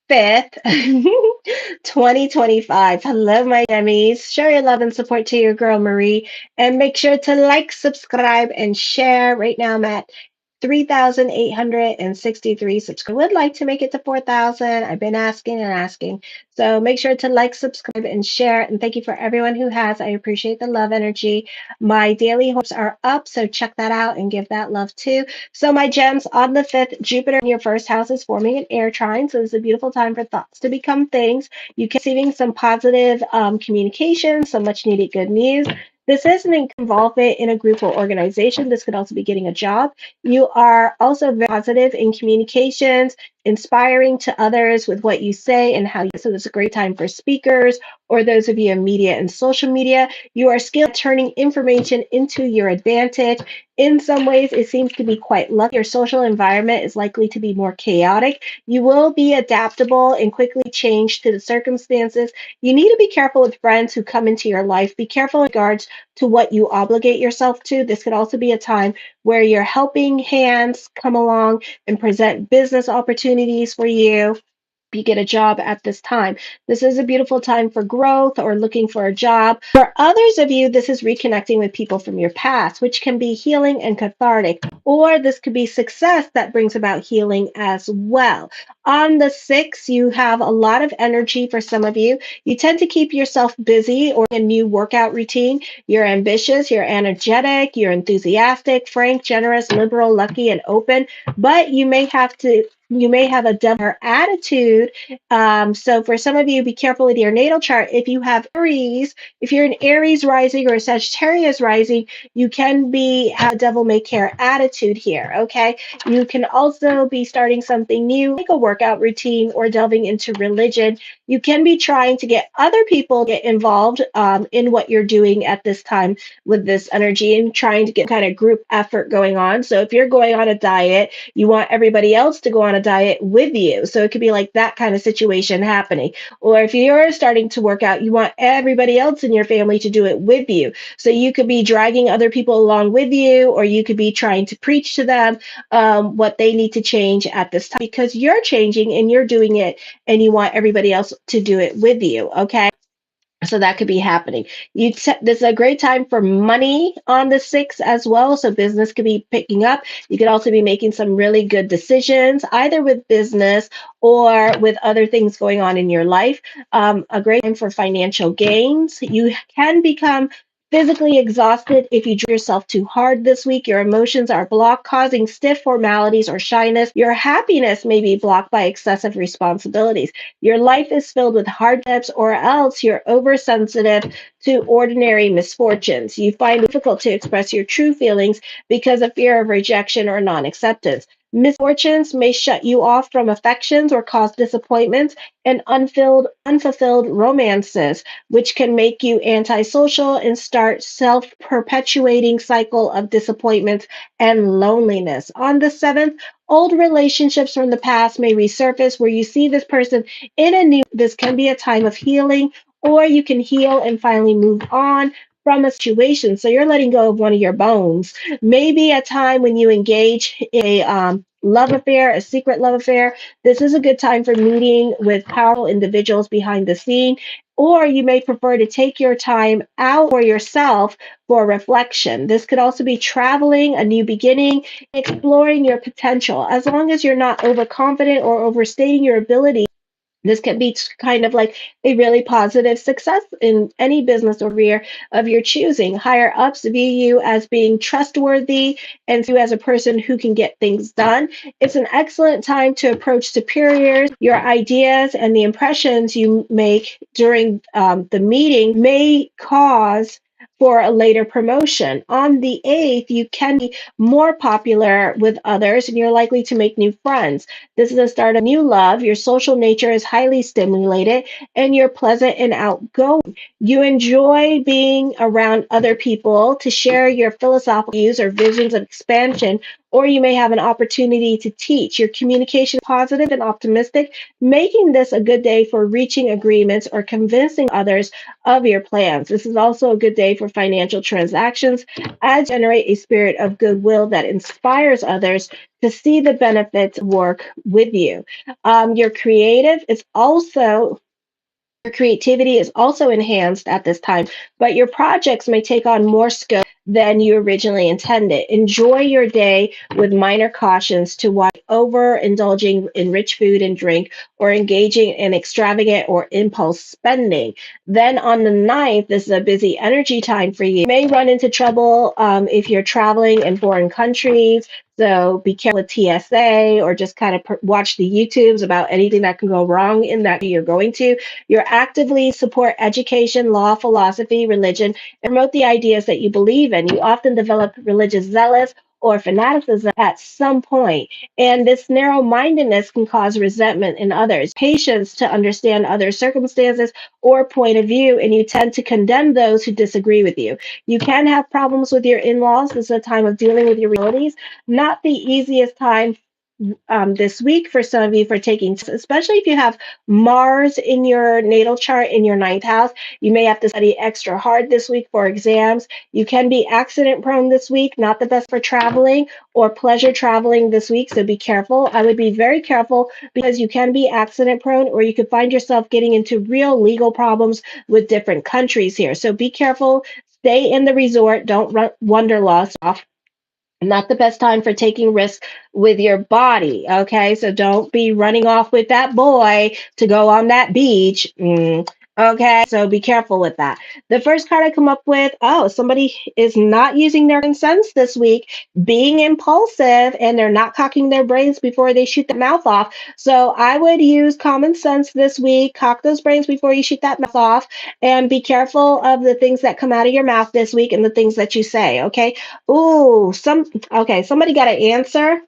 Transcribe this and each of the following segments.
5th, 2025. Hello, my Emmys. Show your love and support to your girl, Marie. And make sure to like, subscribe, and share. Right now, I'm at 3,863 subscribers. Would like to make it to 4,000. I've been asking and asking. So make sure to like, subscribe, and share. And thank you for everyone who has. I appreciate the love energy. My daily hopes are up. So check that out and give that love too. So my gems, on the 5th, Jupiter in your first house is forming an air trine. So it's a beautiful time for thoughts to become things. You can receiving some positive communication, some much needed good news. This is an involvement in a group or organization. This could also be getting a job. You are also very positive in communications, inspiring to others with what you say and how you. So it's a great time for speakers or those of you in media and social media. You are skilled at turning information into your advantage. In some ways, it seems to be quite lucky. Your social environment is likely to be more chaotic. You will be adaptable and quickly change to the circumstances. You need to be careful with friends who come into your life. Be careful in regards to what you obligate yourself to. This could also be a time where your helping hands come along and present business opportunities for you. You get a job at this time. This is a beautiful time for growth or looking for a job. For others of you, this is reconnecting with people from your past, which can be healing and cathartic, or this could be success that brings about healing as well. On the 6th, you have a lot of energy for some of you. You tend to keep yourself busy or a new workout routine. You're ambitious, you're energetic, you're enthusiastic, frank, generous, liberal, lucky, and open, but you may have a devil attitude. So for some of you, be careful with your natal chart. If you have Aries, if you're an Aries rising or a Sagittarius rising, you can have a devil may care attitude here. Okay. You can also be starting something new, like a workout routine or delving into religion. You can be trying to get other people to get involved in what you're doing at this time with this energy and trying to get kind of group effort going on. So if you're going on a diet, you want everybody else to go on a diet with you. So it could be like that kind of situation happening. Or if you're starting to work out, you want everybody else in your family to do it with you. So you could be dragging other people along with you, or you could be trying to preach to them what they need to change at this time because you're changing and you're doing it and you want everybody else to do it with you. Okay. So that could be happening. This is a great time for money on the 6th as well. So business could be picking up. You could also be making some really good decisions, either with business or with other things going on in your life. A great time for financial gains. You can become physically exhausted if you drive yourself too hard this week. Your emotions are blocked, causing stiff formalities or shyness. Your happiness may be blocked by excessive responsibilities. Your life is filled with hardships, or else you're oversensitive to ordinary misfortunes. You find it difficult to express your true feelings because of fear of rejection or non acceptance. Misfortunes may shut you off from affections or cause disappointments and unfulfilled romances, which can make you antisocial and start self-perpetuating cycle of disappointments and loneliness. On the 7th, old relationships from the past may resurface where you see this person in a new. This can be a time of healing, or you can heal and finally move on from a situation. So you're letting go of one of your bones. Maybe a time when you engage in a love affair, a secret love affair. This is a good time for meeting with powerful individuals behind the scene. Or you may prefer to take your time out for yourself for reflection. This could also be traveling, a new beginning, exploring your potential. As long as you're not overconfident or overstating your ability, this can be kind of like a really positive success in any business or career of your choosing. Higher ups view you as being trustworthy and see you as a person who can get things done. It's an excellent time to approach superiors. Your ideas and the impressions you make during the meeting may cause for a later promotion. On the 8th, you can be more popular with others and you're likely to make new friends. This is the start of new love. Your social nature is highly stimulated and you're pleasant and outgoing. You enjoy being around other people to share your philosophical views or visions of expansion or you may have an opportunity to teach. Your communication is positive and optimistic, making this a good day for reaching agreements or convincing others of your plans. This is also a good day for financial transactions as you generate a spirit of goodwill that inspires others to see the benefits of work with you. Your creative is also your creativity is also enhanced at this time, but your projects may take on more scope than you originally intended. Enjoy your day with minor cautions to watch overindulging in rich food and drink or engaging in extravagant or impulse spending. Then on the 9th, this is a busy energy time for you. You may run into trouble if you're traveling in foreign countries. So be careful with TSA or just kind of watch the YouTubes about anything that can go wrong in that you're going to. You're actively support education, law, philosophy, religion, and promote the ideas that you believe in. You often develop religious zealous or fanaticism at some point, and this narrow-mindedness can cause resentment in others, patience to understand other circumstances or point of view, and you tend to condemn those who disagree with you. You can have problems with your in-laws. This is a time of dealing with your realities. Not the easiest time this week for some of you for taking, especially if you have Mars in your natal chart in your ninth house. You may have to study extra hard this week for exams. You can be accident prone this week, not the best for traveling or pleasure traveling this week, so be careful. I would be very careful because you can be accident prone or you could find yourself getting into real legal problems with different countries here. So be careful. Stay in the resort. Don't run wanderlust off. Not the best time for taking risks with your body. Okay, so don't be running off with that boy to go on that beach. Okay, so be careful with that. The first card I come up with, oh, somebody is not using their common sense this week, being impulsive, and they're not cocking their brains before they shoot the mouth off. So I would use common sense this week, cock those brains before you shoot that mouth off, and be careful of the things that come out of your mouth this week and the things that you say. Okay. Ooh, somebody got an answer,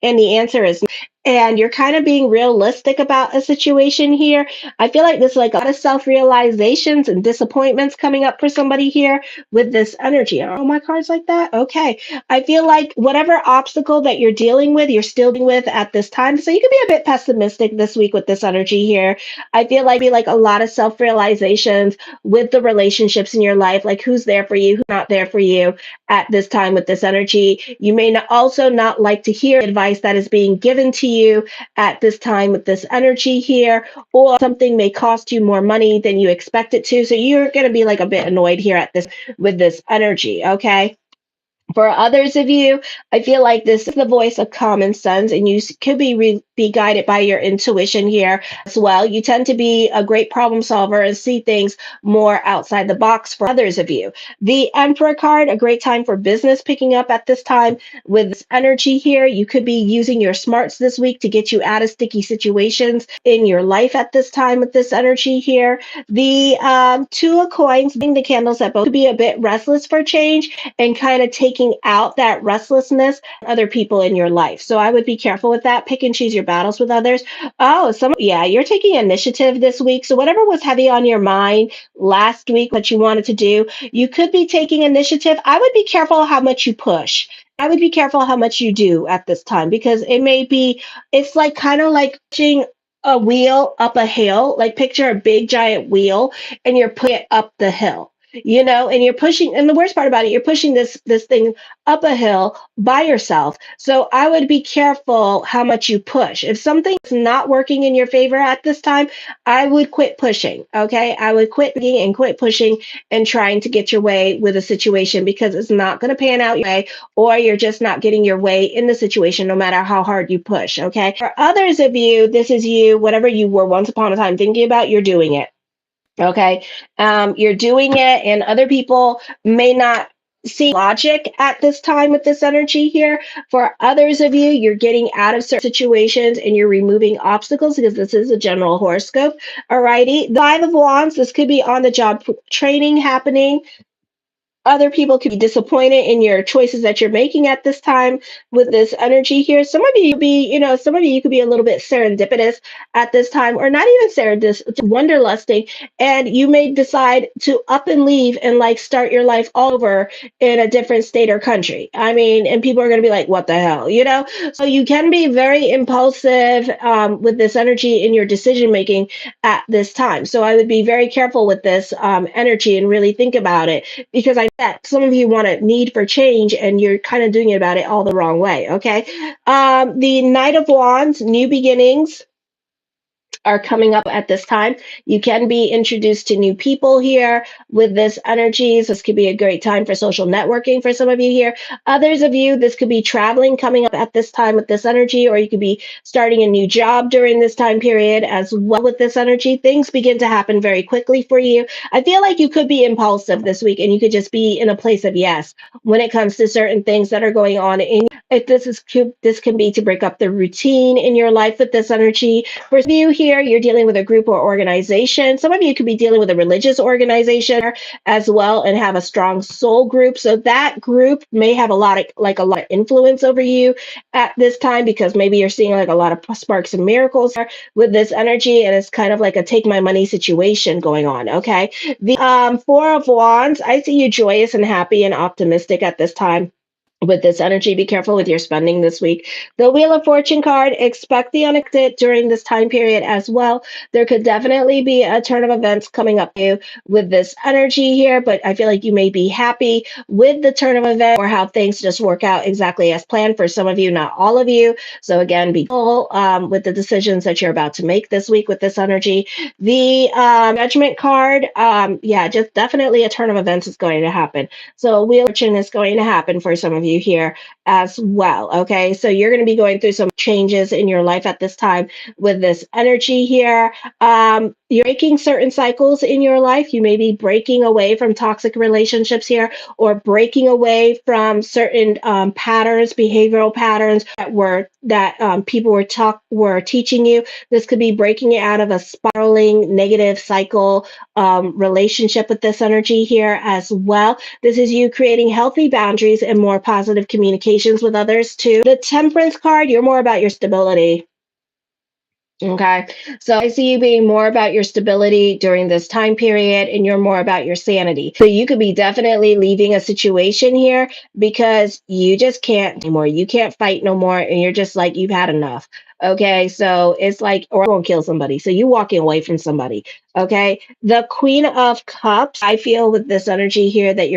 and the answer is, and you're kind of being realistic about a situation here. I feel like there's like a lot of self-realizations and disappointments coming up for somebody here with this energy. Are my cards like that? Okay. I feel like whatever obstacle that you're dealing with, you're still dealing with at this time. So you can be a bit pessimistic this week with this energy here. I feel like be like a lot of self-realizations with the relationships in your life, like who's there for you, who's not there for you at this time with this energy. You may also not like to hear advice that is being given to you at this time with this energy here, or something may cost you more money than you expect it to. So you're going to be like a bit annoyed here at this with this energy. Okay. For others of you, I feel like this is the voice of common sense, and you could be guided by your intuition here as well. You tend to be a great problem solver and see things more outside the box for others of you. The Emperor card, a great time for business picking up at this time with this energy here. You could be using your smarts this week to get you out of sticky situations in your life at this time with this energy here. The Two of Coins, being the candles that both could be a bit restless for change and kind of taking out that restlessness other people in your life. So I would be careful with that. Pick and choose your battles with others. Yeah, you're taking initiative this week. So whatever was heavy on your mind last week, what you wanted to do, you could be taking initiative. I would be careful how much you push. I would be careful how much you do at this time because it's like kind of like pushing a wheel up a hill. Like picture a big giant wheel and you're putting it up the hill, and you're pushing, and the worst part about it, you're pushing this thing up a hill by yourself. So I would be careful how much you push. If something's not working in your favor at this time, I would quit pushing. Okay, I would quit begging and quit pushing and trying to get your way with a situation because it's not going to pan out your way, or you're just not getting your way in the situation no matter how hard you push. Okay, for others of you, this is you, whatever you were once upon a time thinking about, you're doing it. Okay. You're doing it, and other people may not see logic at this time with this energy here. For others of you, you're getting out of certain situations and you're removing obstacles because this is a general horoscope. Alrighty. The Five of Wands, this could be on the job training happening. Other people could be disappointed in your choices that you're making at this time with this energy here. Some of you be, some of you could be a little bit serendipitous at this time, or not even serendipitous, wanderlusting, and you may decide to up and leave and like start your life all over in a different state or country. I mean, and people are going to be like, what the hell, So you can be very impulsive with this energy in your decision making at this time. So I would be very careful with this energy and really think about it, because I bet some of you want a need for change and you're kind of doing it about it all the wrong way. Okay. The Knight of Wands, new beginnings are coming up at this time. You can be introduced to new people here with this energy. So this could be a great time for social networking for some of you here. Others of you, this could be traveling coming up at this time with this energy, or you could be starting a new job during this time period as well with this energy. Things begin to happen very quickly for you. I feel like you could be impulsive this week and you could just be in a place of yes when it comes to certain things that are going on in if this can be to break up the routine in your life with this energy. For some of you here, you're dealing with a group or organization. Some of you could be dealing with a religious organization as well and have a strong soul group. So that group may have a lot of influence over you at this time, because maybe you're seeing like a lot of sparks and miracles with this energy, and it's kind of like a take my money situation going on. Okay. The Four of Wands, I see you joyous and happy and optimistic at this time with this energy. Be careful with your spending this week. The Wheel of Fortune card, expect the unexpected during this time period as well. There could definitely be a turn of events coming up to you with this energy here, but I feel like you may be happy with the turn of events or how things just work out exactly as planned for some of you, not all of you. So again, be cool with the decisions that you're about to make this week with this energy. The Judgment card, yeah, just definitely a turn of events is going to happen. So a wheel of fortune is going to happen for some of you here as well. Okay, so you're going to be going through some changes in your life at this time with this energy here. You're breaking certain cycles in your life. You may be breaking away from toxic relationships here, or breaking away from certain patterns, behavioral patterns that people were teaching you. This could be breaking it out of a spiraling negative cycle relationship with this energy here as well. This is you creating healthy boundaries and more positive communications with others too. The Temperance card, you're more about your stability. Okay. So I see you being more about your stability during this time period, and you're more about your sanity. So you could be definitely leaving a situation here because you just can't anymore. You can't fight no more. And you're just like, you've had enough. Okay. So it's like, or I'm going to kill somebody. So you walking away from somebody. Okay. The Queen of Cups, I feel with this energy here that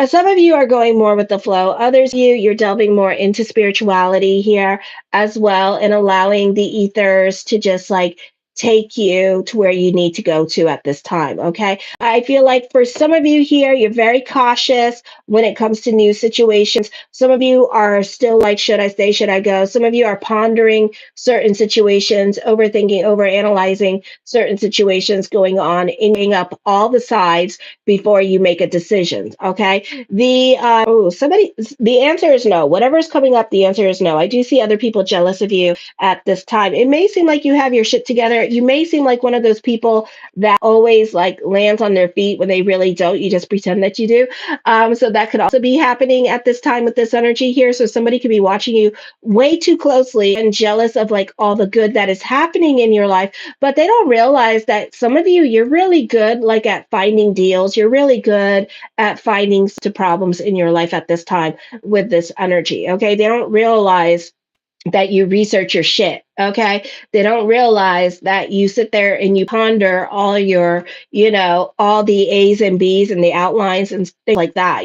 some of you are going more with the flow. Others of you, you're delving more into spirituality here as well, and allowing the ethers to just like take you to where you need to go to at this time. Okay. I feel like for some of you here, you're very cautious when it comes to new situations. Some of you are still like, should I stay? Should I go? Some of you are pondering certain situations, overthinking, overanalyzing certain situations going on, and weighing up all the sides before you make a decision. Okay. The answer is no. Whatever's coming up, the answer is no. I do see other people jealous of you at this time. It may seem like you have your shit together. You may seem like one of those people that always like lands on their feet when they really don't. You just pretend that you do. So that could also be happening at this time with this energy here. So somebody could be watching you way too closely and jealous of like all the good that is happening in your life, but they don't realize that some of you, you're really good like at finding deals. You're really good at finding to problems in your life at this time with this energy. Okay. They don't realize that you research your shit. Okay. They don't realize that you sit there and you ponder all your, all the A's and B's and the outlines and things like that.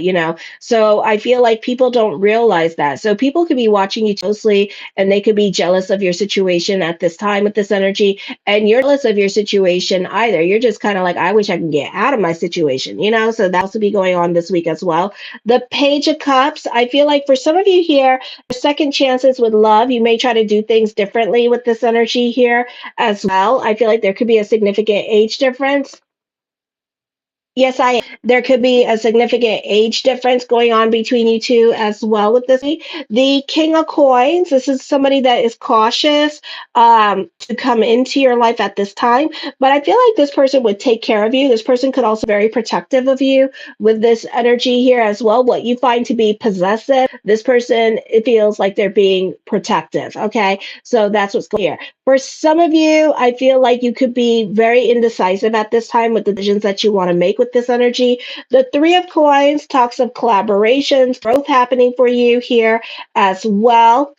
So I feel like people don't realize that. So people could be watching you closely and they could be jealous of your situation at this time with this energy. And you're jealous of your situation either. You're just kind of like, I wish I could get out of my situation. So that also be going on this week as well. The Page of Cups, I feel like for some of you here, second chances with love. You may try to do things differently with this energy here as well. I feel like there could be a significant age difference Yes, I am. There could be a significant age difference going on between you two as well with this. The King of Coins, this is somebody that is cautious to come into your life at this time, but I feel like this person would take care of you. This person could also be very protective of you with this energy here as well. What you find to be possessive, this person, it feels like they're being protective. Okay, so that's what's going on here. For some of you, I feel like you could be very indecisive at this time with the decisions that you want to make with this energy. The Three of Coins talks of collaborations, growth happening for you here as well.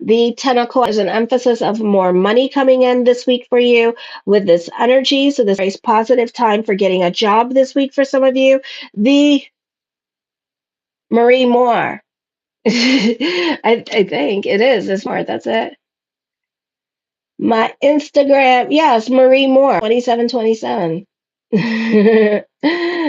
The Ten of Coins is an emphasis of more money coming in this week for you with this energy. So this is a positive time for getting a job this week for some of you. The Marie Moore. I think it is. It's more. That's it. My Instagram, yes, Marie Moore, 2727.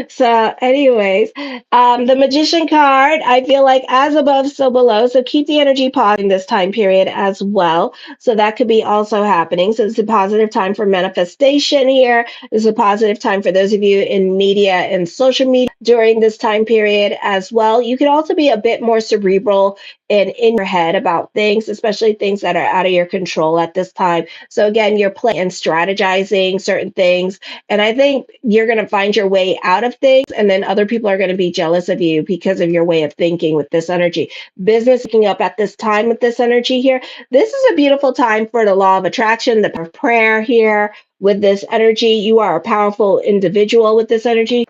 So, anyways, the Magician card, I feel like as above, so below. So keep the energy positive in this time period as well. So that could be also happening. So it's a positive time for manifestation here. It's a positive time for those of you in media and social media during this time period as well. You could also be a bit more cerebral and in your head about things, especially things that are out of your control at this time. So again, you're playing and strategizing certain things. And I think you're going to find your way out of things. And then other people are going to be jealous of you because of your way of thinking with this energy. Business picking up at this time with this energy here. This is a beautiful time for the law of attraction, the power of prayer here with this energy. You are a powerful individual with this energy.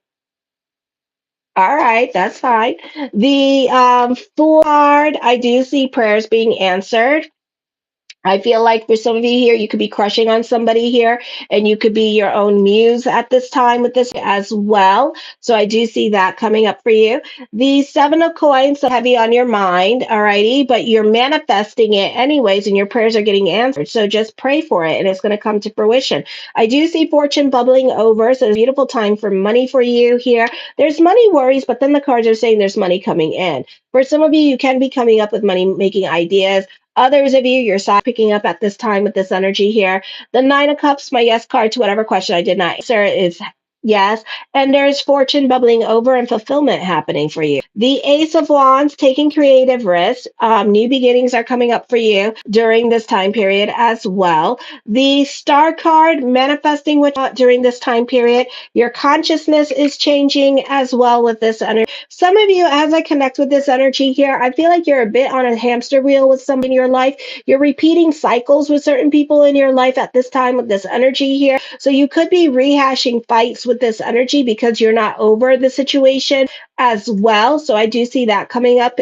All right, that's fine. The Fool card, I do see prayers being answered. I feel like for some of you here, you could be crushing on somebody here, and you could be your own muse at this time with this as well. So I do see that coming up for you. The Seven of Coins, so heavy on your mind, alrighty, but you're manifesting it anyways, and your prayers are getting answered. So just pray for it, and it's going to come to fruition. I do see fortune bubbling over, so it's a beautiful time for money for you here. There's money worries, but then the cards are saying there's money coming in. For some of you, you can be coming up with money making ideas. Others of you, your side picking up at this time with this energy here. The Nine of Cups, my yes card to whatever question I did not answer is yes. And there's fortune bubbling over and fulfillment happening for you. The Ace of Wands, taking creative risks. New beginnings are coming up for you during this time period as well. The Star card, manifesting what during this time period. Your consciousness is changing as well with this energy. Some of you, as I connect with this energy here, I feel like you're a bit on a hamster wheel with somebody in your life. You're repeating cycles with certain people in your life at this time with this energy here. So you could be rehashing fights with this energy because you're not over the situation as well. So I do see that coming up.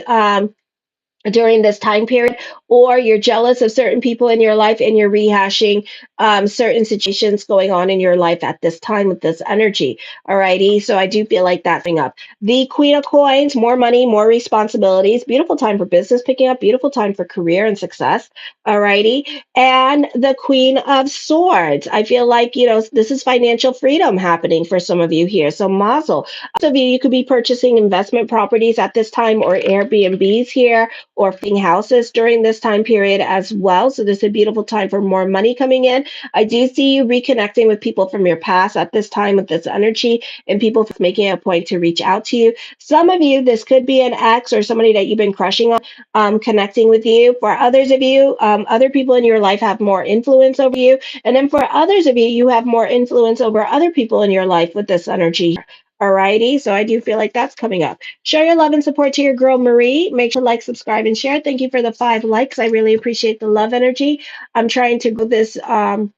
During this time period, or you're jealous of certain people in your life and you're rehashing certain situations going on in your life at this time with this energy. Alrighty, so I do feel like that's coming up. The Queen of Coins, more money, more responsibilities. Beautiful time for business picking up. Beautiful time for career and success. Alrighty, and the Queen of Swords. I feel like this is financial freedom happening for some of you here. So mazel. Some of you, you could be purchasing investment properties at this time or Airbnbs here or flipping houses during this time period as well. So this is a beautiful time for more money coming in. I do see you reconnecting with people from your past at this time with this energy and people making a point to reach out to you. Some of you, this could be an ex or somebody that you've been crushing on, connecting with you. For others of you, other people in your life have more influence over you. And then for others of you, you have more influence over other people in your life with this energy. Alrighty, so I do feel like that's coming up. Show your love and support to your girl Marie. Make sure to like, subscribe, and share. Thank you for the 5 likes. I really appreciate the love energy. I'm trying to grow this my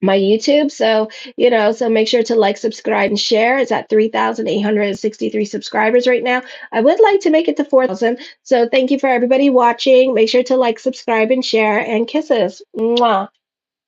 YouTube. So, so make sure to like, subscribe, and share. It's at 3,863 subscribers right now. I would like to make it to 4,000. So thank you for everybody watching. Make sure to like, subscribe, and share, and kisses. Mwah.